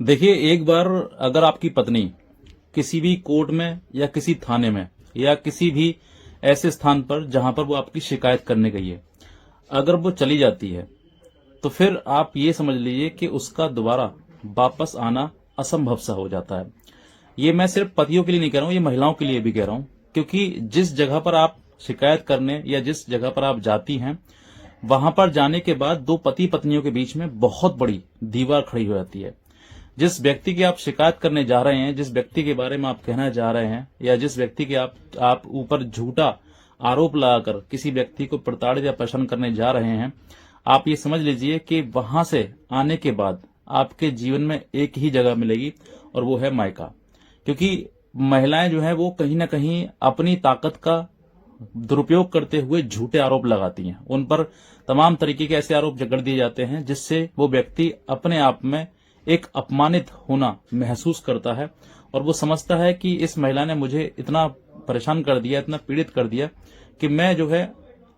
देखिए, एक बार अगर आपकी पत्नी किसी भी कोर्ट में या किसी थाने में या किसी भी ऐसे स्थान पर जहां पर वो आपकी शिकायत करने गई है, अगर वो चली जाती है, तो फिर आप ये समझ लीजिए कि उसका दोबारा वापस आना असंभव सा हो जाता है। ये मैं सिर्फ पतियों के लिए नहीं कह रहा हूं, ये महिलाओं के लिए भी कह रहा हूं, क्योंकि जिस जगह पर आप शिकायत करने या जिस जगह पर आप जाती हैं, वहां पर जाने के बाद दो पति पत्नियों के बीच में बहुत बड़ी दीवार खड़ी हो जाती है। जिस व्यक्ति की आप शिकायत करने जा रहे हैं, जिस व्यक्ति के बारे में आप कहना जा रहे हैं, या जिस व्यक्ति के आप ऊपर झूठा आरोप लगाकर किसी व्यक्ति को प्रताड़ित या परेशान करने जा रहे हैं, आप ये समझ लीजिए कि वहां से आने के बाद आपके जीवन में एक ही जगह मिलेगी, और वो है मायका। क्योंकि महिलाएं जो है वो कहीं ना कहीं अपनी ताकत का दुरुपयोग करते हुए झूठे आरोप लगाती हैं। उन पर तमाम तरीके के ऐसे आरोप जगड़ दिए जाते हैं जिससे वो व्यक्ति अपने आप में एक अपमानित होना महसूस करता है, और वो समझता है कि इस महिला ने मुझे इतना परेशान कर दिया, इतना पीड़ित कर दिया कि मैं जो है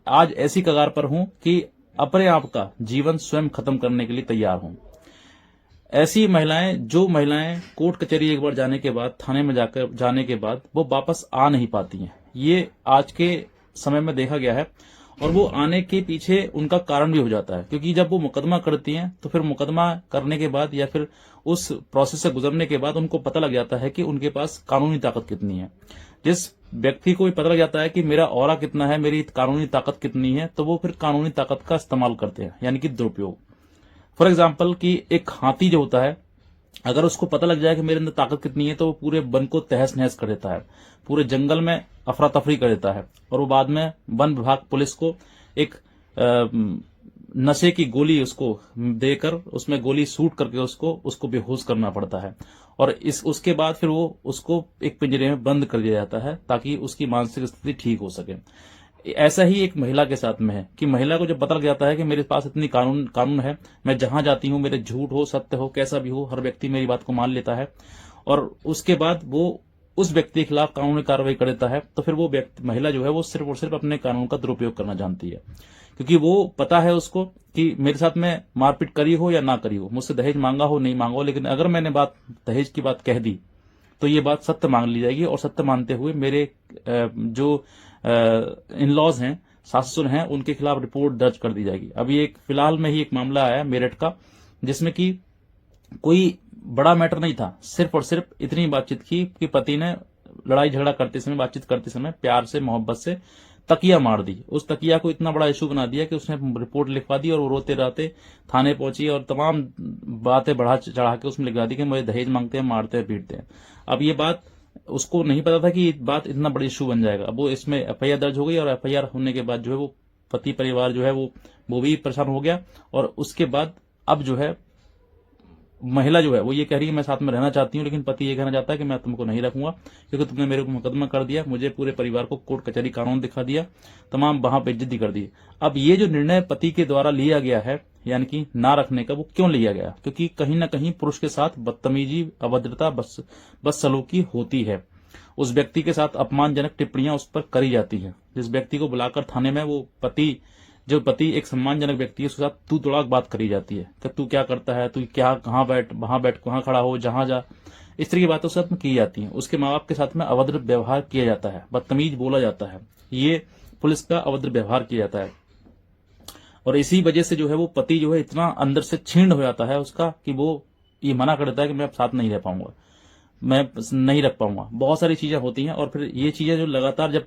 आज ऐसी कगार पर हूं कि अपने आप का जीवन स्वयं खत्म करने के लिए तैयार हूं। ऐसी महिलाएं, जो महिलाएं कोर्ट कचहरी एक बार जाने के बाद, थाने में जाकर जाने के बाद वो वापस आ नहीं पाती हैं, ये आज के समय में देखा गया है। और वो आने के पीछे उनका कारण भी हो जाता है, क्योंकि जब वो मुकदमा करती हैं तो फिर मुकदमा करने के बाद या फिर उस प्रोसेस से गुजरने के बाद उनको पता लग जाता है कि उनके पास कानूनी ताकत कितनी है। जिस व्यक्ति को भी पता लग जाता है कि मेरा ऑरा कितना है, मेरी कानूनी ताकत कितनी है, तो वो फिर कानूनी ताकत का इस्तेमाल करते हैं, यानी कि दुरुपयोग। फॉर एग्जाम्पल कि एक हाथी जो होता है, अगर उसको पता लग जाए कि मेरे अंदर ताकत कितनी है, तो वो पूरे वन को तहस नहस कर देता है, पूरे जंगल में अफरा तफरी कर देता है, और वो बाद में वन विभाग पुलिस को एक नशे की गोली उसको देकर उसमें गोली शूट करके उसको बेहोश करना पड़ता है, और उसके बाद फिर वो उसको एक पिंजरे में बंद कर दिया जाता है ताकि उसकी मानसिक स्थिति ठीक हो सके। ऐसा ही एक महिला के साथ में है कि महिला को जब पता लग जाता है कि मेरे पास इतनी कानून है, मैं जहां जाती हूं, मेरे झूठ हो सत्य हो कैसा भी हो, हर व्यक्ति मेरी बात को मान लेता है, और उसके बाद वो उस व्यक्ति के खिलाफ कानूनी कार्रवाई कर देता है, तो फिर वो महिला जो है वो सिर्फ और सिर्फ अपने कानून का दुरुपयोग करना जानती है। क्योंकि वो पता है उसको कि मेरे साथ में मारपीट करी हो या ना करी हो, मुझसे दहेज मांगा हो नहीं मांगा हो, लेकिन अगर मैंने दहेज की बात कह दी तो ये बात सत्य मान ली जाएगी, और सत्य मानते हुए मेरे जो इन लॉज हैं, सास ससुर हैं, उनके खिलाफ रिपोर्ट दर्ज कर दी जाएगी। अभी एक फिलहाल में ही एक मामला आया मेरठ का, जिसमें कि कोई बड़ा मैटर नहीं था, सिर्फ और सिर्फ इतनी बातचीत की कि पति ने लड़ाई झगड़ा करते समय, बातचीत करते समय प्यार से मोहब्बत से तकिया मार दी। उस तकिया को इतना बड़ा इशू बना दिया कि उसने रिपोर्ट लिखवा दी, और वो रोते रहते थाने पहुंची और तमाम बातें बढ़ा चढ़ा के उसमें लिखवा दी कि मुझे दहेज मांगते हैं, मारते हैं, पीटते हैं। अब ये बात उसको नहीं पता था कि ये बात इतना बड़ा इशू बन जाएगा। अब वो इसमें एफआईआर दर्ज हो गई, और एफआईआर होने के बाद जो है वो पति परिवार जो है वो भी परेशान हो गया, और उसके बाद अब जो है महिला जो है वो ये कह रही है मैं साथ में रहना चाहती हूँ, लेकिन पति ये कहना चाहता है कि मैं तुमको नहीं रखूंगा, क्योंकि तुमने मेरे को मुकदमा कर दिया, मुझे पूरे परिवार को कोर्ट कचहरी कानून दिखा दिया, तमाम वहां बेइज्जती कर दी। अब ये जो निर्णय पति के द्वारा लिया गया है, यानी कि ना रखने का, वो क्यों लिया गया? क्योंकि कहीं ना कहीं पुरुष के साथ बदतमीजी, अभद्रता, बदसलूकी होती है। उस व्यक्ति के साथ अपमानजनक टिप्पणियां उस पर करी जाती है। जिस व्यक्ति को बुलाकर थाने में वो जो पति एक सम्मानजनक व्यक्ति है, उसके साथ तू तड़ाक बात करी जाती है कि तू क्या करता है, तू क्या, कहाँ बैठ, वहां बैठ, कहाँ खड़ा हो, जहां जा, इस तरह की बातें साथ में की जाती हैं। उसके माँ बाप के साथ में अभद्र व्यवहार किया जाता है, बदतमीज बोला जाता है, ये पुलिस का अभद्र व्यवहार किया जाता है। और इसी वजह से जो है वो पति जो है इतना अंदर से छीण हो जाता है उसका कि वो ये मना कर देता है कि मैं अब साथ नहीं रह पाऊंगा, मैं नहीं रख पाऊंगा। बहुत सारी चीजें होती हैं, और फिर ये चीजें जो लगातार जब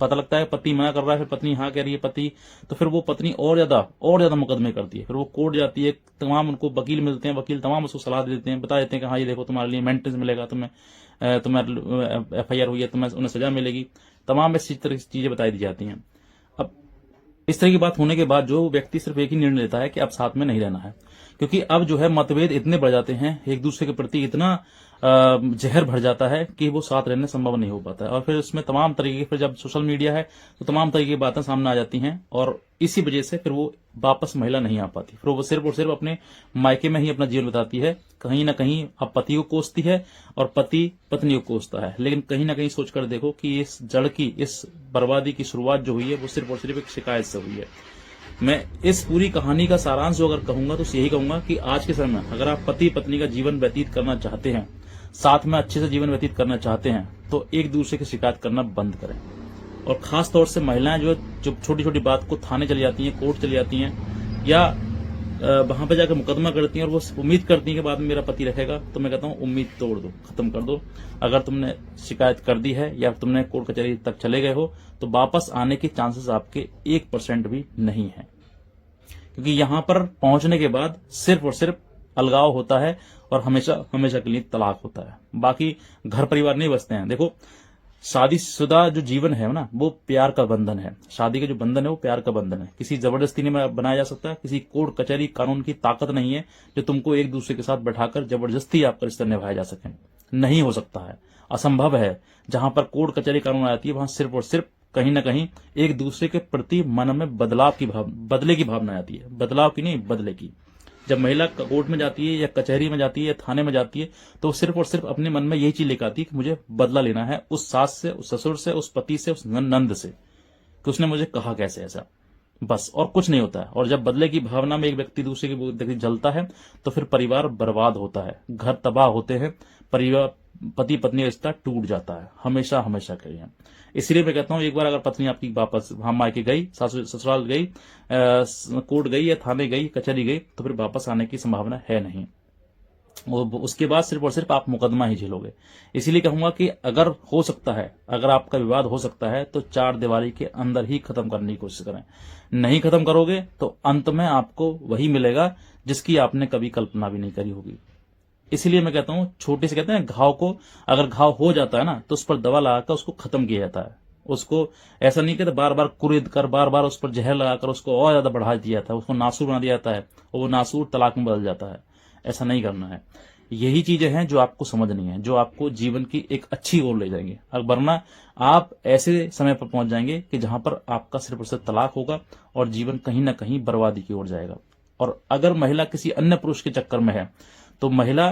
पता लगता है पति मना कर रहा है, फिर पत्नी हाँ कह रही है पति, तो फिर वो पत्नी और ज्यादा मुकदमे करती है। फिर वो कोर्ट जाती है, तमाम उनको वकील मिलते हैं, वकील तमाम उसको सलाह देते हैं, बता देते हैं कि हाँ ये देखो तुम्हारे लिए मेंटेनेंस मिलेगा, तुम्हें एफआईआर हुई है, तुम्हें उन्हें सजा मिलेगी, तमाम इस तरह की चीजें बताई दी जाती हैं। अब इस तरह की बात होने के बाद जो व्यक्ति सिर्फ एक ही निर्णय लेता है कि अब साथ में नहीं रहना है, क्योंकि अब जो है मतभेद इतने बढ़ जाते हैं, एक दूसरे के प्रति इतना जहर भर जाता है कि वो साथ रहने संभव नहीं हो पाता है। और फिर उसमें तमाम तरीके की, फिर जब सोशल मीडिया है तो तमाम तरीके की बातें सामने आ जाती हैं, और इसी वजह से फिर वो वापस महिला नहीं आ पाती, फिर वो सिर्फ और सिर्फ अपने मायके में ही अपना जीवन बिताती है। कहीं ना कहीं अब पति को कोसती है और पति पत्नी को कोसता है, लेकिन कहीं ना कहीं सोचकर देखो कि इस जड़ की, इस बर्बादी की शुरुआत जो हुई है वो सिर्फ और सिर्फ एक शिकायत से हुई है। मैं इस पूरी कहानी का सारांश जो अगर कहूंगा तो यही कहूंगा कि आज के समय में अगर आप पति पत्नी का जीवन व्यतीत करना चाहते हैं, साथ में अच्छे से जीवन व्यतीत करना चाहते हैं, तो एक दूसरे की शिकायत करना बंद करें। और खास तौर से महिलाएं जो छोटी छोटी बात को थाने चली जाती हैं, कोर्ट चली जाती हैं, या वहां पे जाकर मुकदमा करती हैं और वो उम्मीद करती हैं कि बाद में मेरा पति रखेगा, तो मैं कहता हूं उम्मीद तोड़ दो, खत्म कर दो। अगर तुमने शिकायत कर दी है या तुमने कोर्ट कचहरी तक चले गए हो, तो वापस आने के चांसेस आपके 1% भी नहीं है, क्योंकि यहां पर पहुंचने के बाद सिर्फ और सिर्फ अलगाव होता है और हमेशा हमेशा के लिए तलाक होता है। बाकी घर परिवार नहीं बसते हैं। देखो, शादीशुदा जो जीवन है ना, वो प्यार का बंधन है। शादी का जो बंधन है वो प्यार का बंधन है, किसी जबरदस्ती नहीं बनाया जा सकता। किसी कोर्ट कचहरी कानून की ताकत नहीं है जो तुमको एक दूसरे के साथ बैठाकर जबरदस्ती आपका रिश्ता निभाया जा सके। नहीं हो सकता है, असंभव है। जहां पर कोर्ट कचहरी कानून आती है, वहां सिर्फ और सिर्फ कहीं ना कहीं एक दूसरे के प्रति मन में बदले की भावना आती है। बदलाव की नहीं, बदले की। जब महिला कोर्ट में जाती है या कचहरी में जाती है या थाने में जाती है, तो सिर्फ और सिर्फ अपने मन में यही चीज लेकर आती है कि मुझे बदला लेना है उस सास से, उस ससुर से, उस पति से, उस नंद से, कि उसने मुझे कहा कैसे ऐसा, बस, और कुछ नहीं होता है। और जब बदले की भावना में एक व्यक्ति दूसरे की जलता है, तो फिर परिवार बर्बाद होता है, घर तबाह होते हैं, परिवार पति पत्नी का रिश्ता टूट जाता है हमेशा हमेशा के लिए। इसलिए मैं कहता हूं, एक बार अगर पत्नी आपकी वापस वहां मायके गई, ससुराल गई, कोर्ट गई या थाने गई, कचहरी गई, तो फिर वापस आने की संभावना है नहीं। उसके बाद सिर्फ और सिर्फ आप मुकदमा ही झेलोगे। इसीलिए कहूंगा कि अगर हो सकता है, अगर आपका विवाद हो सकता है, तो 4 दीवारी के अंदर ही खत्म करने की कोशिश करें। नहीं खत्म करोगे तो अंत में आपको वही मिलेगा जिसकी आपने कभी कल्पना भी नहीं करी होगी। इसलिए मैं कहता हूं, छोटे से कहते हैं घाव को, अगर घाव हो जाता है ना, तो उस पर दवा लगाकर उसको खत्म किया जाता है। उसको ऐसा नहीं कहते बार बार कुरेद कर, बार बार उस पर जहर लगाकर उसको और ज्यादा बढ़ा दिया जाता है, उसको नासूर बना दिया जाता है और वो नासूर तलाक में बदल जाता है। ऐसा नहीं करना है। यही चीजें हैं जो आपको समझनी है, जो आपको जीवन की एक अच्छी ओर ले जाएंगे। वरना आप ऐसे समय पर पहुंच जाएंगे कि जहां पर आपका सिर्फ और सिर्फ तलाक होगा और जीवन कहीं ना कहीं बर्बादी की ओर जाएगा। और अगर महिला किसी अन्य पुरुष के चक्कर में है, तो महिला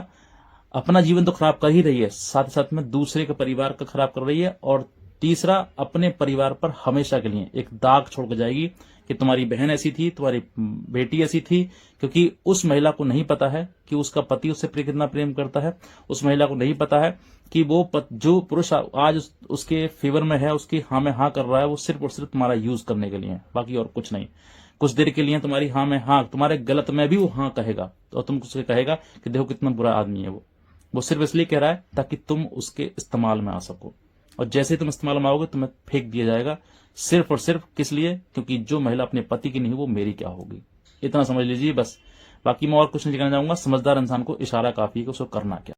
अपना जीवन तो खराब कर ही रही है, साथ ही साथ में दूसरे के परिवार का खराब कर रही है, और तीसरा अपने परिवार पर हमेशा के लिए एक दाग छोड़ कर जाएगी कि तुम्हारी बहन ऐसी थी, तुम्हारी बेटी ऐसी थी। क्योंकि उस महिला को नहीं पता है कि उसका पति उससे कितना प्रेम करता है। उस महिला को नहीं पता है कि वो जो पुरुष आज उसके फेवर में है, उसकी हाँ में हाँ कर रहा है, वो सिर्फ और सिर्फ तुम्हारा यूज करने के लिए है, बाकी और कुछ नहीं। कुछ देर के लिए तुम्हारी हाँ में हाँ, तुम्हारे गलत में भी वो हाँ कहेगा, तो तुम उससे कहेगा कि देखो कितना बुरा आदमी है वो सिर्फ इसलिए कह रहा है ताकि तुम उसके इस्तेमाल में आ सको। और जैसे ही तुम इस्तेमाल में आओगे, तुम्हें फेंक दिया जाएगा, सिर्फ और सिर्फ किस लिए? क्योंकि जो महिला अपने पति की नहीं, वो मेरी क्या होगी। इतना समझ लीजिए बस। बाकी मैं और कुछ नहीं कहना चाहूंगा। समझदार इंसान को इशारा काफी है कि उसको करना क्या।